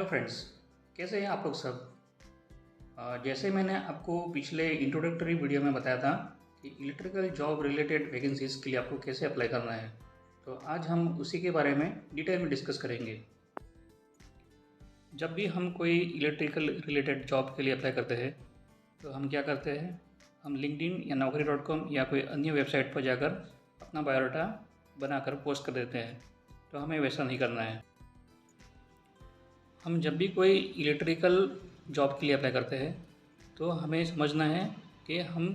Friends, कैसे हैं आप लोग सब। जैसे मैंने आपको पिछले इंट्रोडक्टरी वीडियो में बताया था कि इलेक्ट्रिकल जॉब रिलेटेड वैकेंसीज़ के लिए आपको कैसे अप्लाई करना है, तो आज हम उसी के बारे में डिटेल में डिस्कस करेंगे। जब भी हम कोई इलेक्ट्रिकल रिलेटेड जॉब के लिए अप्लाई करते हैं तो हम क्या करते हैं, हम लिंक्डइन या naukri.com या कोई अन्य वेबसाइट पर जाकर अपना बायोडाटा बनाकर पोस्ट कर देते हैं। तो हमें वैसा नहीं करना है। हम जब भी कोई इलेक्ट्रिकल जॉब के लिए अप्लाई करते हैं तो हमें समझना है कि हम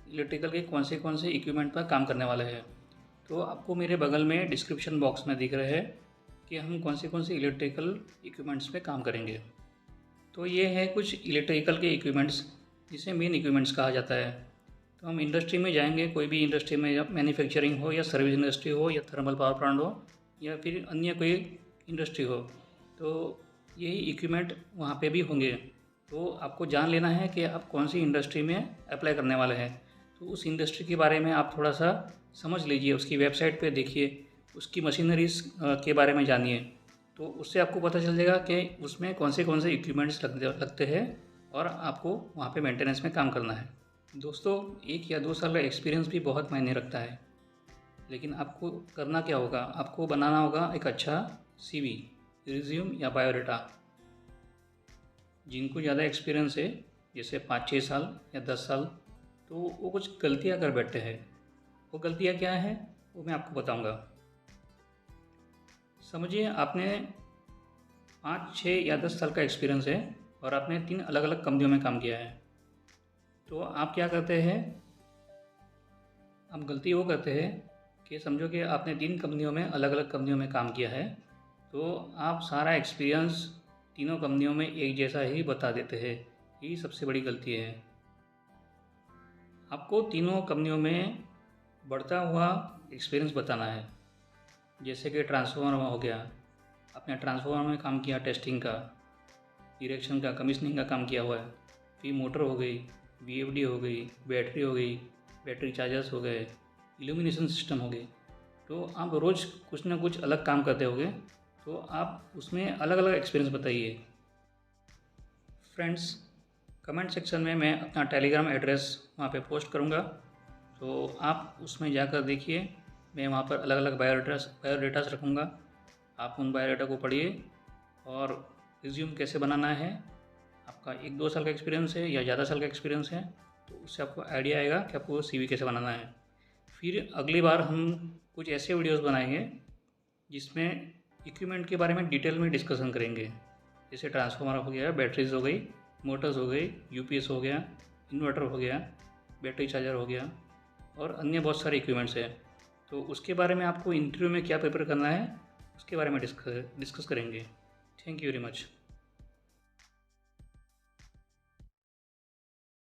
इलेक्ट्रिकल के कौन से इक्विपमेंट पर काम करने वाले हैं। तो आपको मेरे बगल में डिस्क्रिप्शन बॉक्स में दिख रहे हैं कि हम कौन से इलेक्ट्रिकल इक्विपमेंट्स पे काम करेंगे। तो ये है कुछ इलेक्ट्रिकल के इक्विपमेंट्स जिसे मेन इक्विपमेंट्स कहा जाता है। तो हम इंडस्ट्री में जाएंगे, कोई भी इंडस्ट्री में, या मैन्युफैक्चरिंग हो या सर्विस इंडस्ट्री हो या थर्मल पावर प्लांट हो या फिर अन्य कोई इंडस्ट्री हो, तो यही इक्विपमेंट वहाँ पे भी होंगे। तो आपको जान लेना है कि आप कौन सी इंडस्ट्री में अप्लाई करने वाले हैं। तो उस इंडस्ट्री के बारे में आप थोड़ा सा समझ लीजिए, उसकी वेबसाइट पे देखिए, उसकी मशीनरीज के बारे में जानिए। तो उससे आपको पता चल जाएगा कि उसमें कौन से इक्विपमेंट्स लगते हैं और आपको वहाँ पे मेंटेनेंस में काम करना है। दोस्तों, 1 या 2 साल का एक्सपीरियंस भी बहुत मायने रखता है, लेकिन आपको करना क्या होगा, आपको बनाना होगा एक अच्छा CV, रिज्यूम या बायोडाटा। जिनको ज़्यादा एक्सपीरियंस है, जैसे 5-6 साल या 10 साल, तो वो कुछ गलतियाँ कर बैठते हैं। वो गलतियाँ क्या हैं वो मैं आपको बताऊंगा। समझिए आपने 5-6 या 10 साल का एक्सपीरियंस है और आपने 3 अलग अलग कंपनियों में काम किया है। तो आप क्या करते हैं, आप गलती वो करते हैं कि समझो कि आपने 3 कंपनियों में, अलग अलग कंपनियों में काम किया है, तो आप सारा एक्सपीरियंस तीनों कंपनियों में एक जैसा ही बता देते हैं। यही सबसे बड़ी गलती है। आपको तीनों कंपनियों में बढ़ता हुआ एक्सपीरियंस बताना है। जैसे कि ट्रांसफार्मर हो गया, आपने ट्रांसफार्मर में काम किया, टेस्टिंग का, इरेक्शन का, कमीशनिंग का काम किया हुआ है। फिर मोटर हो गई, VFD हो गई, बैटरी हो गई, बैटरी चार्जर्स हो गए, इल्यूमिनेशन सिस्टम हो गए। तो आप रोज़ कुछ ना कुछ अलग काम करते होगे, तो आप उसमें अलग अलग एक्सपीरियंस बताइए। फ्रेंड्स, कमेंट सेक्शन में मैं अपना टेलीग्राम एड्रेस वहाँ पे पोस्ट करूँगा, तो आप उसमें जाकर देखिए। मैं वहाँ पर अलग अलग बायोडाटास रखूँगा। आप उन बायोडाटा को पढ़िए और रिज्यूम कैसे बनाना है। आपका 1-2 साल का एक्सपीरियंस है या ज़्यादा साल का एक्सपीरियंस है, तो उससे आपको आइडिया आएगा कि आपको CV कैसे बनाना है। फिर अगली बार हम कुछ ऐसे वीडियोस बनाएंगे जिसमें इक्विपमेंट के बारे में डिटेल में डिस्कशन करेंगे। जैसे ट्रांसफार्मर हो गया, बैटरीज हो गई, मोटर्स हो गई, UPS हो गया, इन्वर्टर हो गया, बैटरी चार्जर हो गया और अन्य बहुत सारे इक्विपमेंट्स हैं। तो उसके बारे में आपको इंटरव्यू में क्या प्रिपेयर करना है, उसके बारे में डिस्कस करेंगे। Thank you very much.